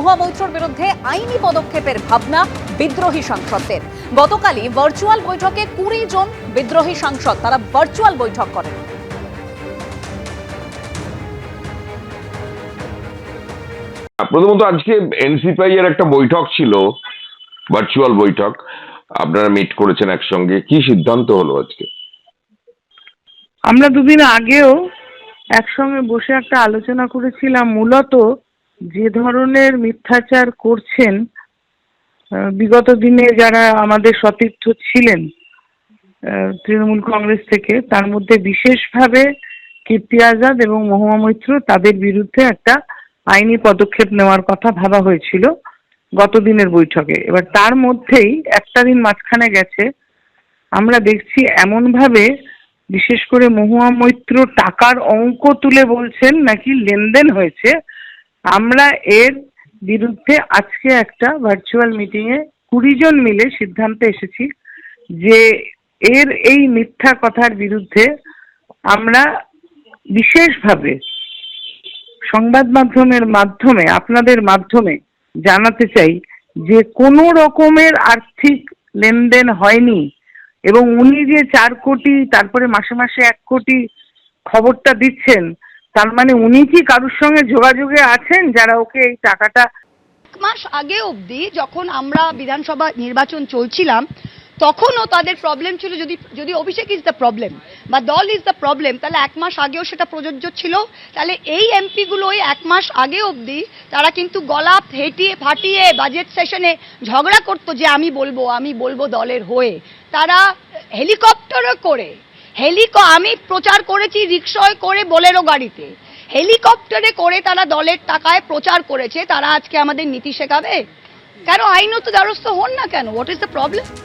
মহুয়া মৈত্রর বিরুদ্ধে আইনি পদক্ষেপের ভাবনা বিদ্রোহী সাংসদদের। গতকালই ভার্চুয়াল বৈঠকে 20 জন বিদ্রোহী সাংসদ তারা ভার্চুয়াল বৈঠক করেন। প্রথমত আজকে এনসিপিআই এর একটা বৈঠক ছিল, ভার্চুয়াল বৈঠক। আপনারা মিট করেছেন একসঙ্গে, কি সিদ্ধান্ত হলো আজকে? আমরা দুদিন আগেও একসঙ্গে বসে একটা আলোচনা করেছিলাম। মূলত যে ধরনের মিথ্যাচার করছেন বিগত দিনে যারা আমাদের সতীর্থ ছিলেন তৃণমূল কংগ্রেস থেকে, তার মধ্যে বিশেষভাবে কীর্তি আজাদ এবং মহুয়া মৈত্র, তাদের বিরুদ্ধে একটা আইনি পদক্ষেপ নেওয়ার কথা ভাবা হয়েছিল গত দিনের বৈঠকে। এবার তার মধ্যেই একটা দিন মাঝখানে গেছে, আমরা দেখছি এমনভাবে, বিশেষ করে মহুয়া মৈত্র টাকার অঙ্ক তুলে বলছেন নাকি লেনদেন হয়েছে। আমরা এর বিরুদ্ধে আজকে একটা ভার্চুয়াল মিটিংয়ে 20 জন মিলে সিদ্ধান্তে এসেছি যে এর এই মিথ্যা কথার বিরুদ্ধে আমরা বিশেষভাবে সংবাদ মাধ্যমের মাধ্যমে, আপনাদের মাধ্যমে জানাতে চাই যে কোনো রকমের আর্থিক লেনদেন হয়নি। এবং উনি যে 4 কোটি তারপরে মাসে মাসে 1 কোটি খবরটা দিচ্ছেন, তার মানে উনি কি কারোর সঙ্গে যোগাযোগে আছেন যারা ওকে এই টাকাটা। এক মাস আগে অবধি যখন আমরা বিধানসভা নির্বাচন চলছিলাম তখনও তাদের প্রবলেম ছিল, যদি অভিষেক ইজ দ্য প্রবলেম বা দল ইজ দ্য প্রবলেম, তাহলে 1 মাস আগেও সেটা প্রযোজ্য ছিল। তাহলে এই এমপিগুলো ওই 1 মাস আগে অবধি তারা কিন্তু গলা ফাটিয়ে বাজেট সেশনে ঝগড়া করতো যে আমি বলবো দলের হয়ে। তারা হেলিকপ্টারে করে আমি প্রচার করেছি রিক্সায় করে, বোলেরো গাড়িতে, হেলিকপ্টারে করে তারা দলের টাকায় প্রচার করেছে। তারা আজকে আমাদের নীতি শেখাবে? কেন আইনত দ্বারস্থ হন না কেন? What is the problem?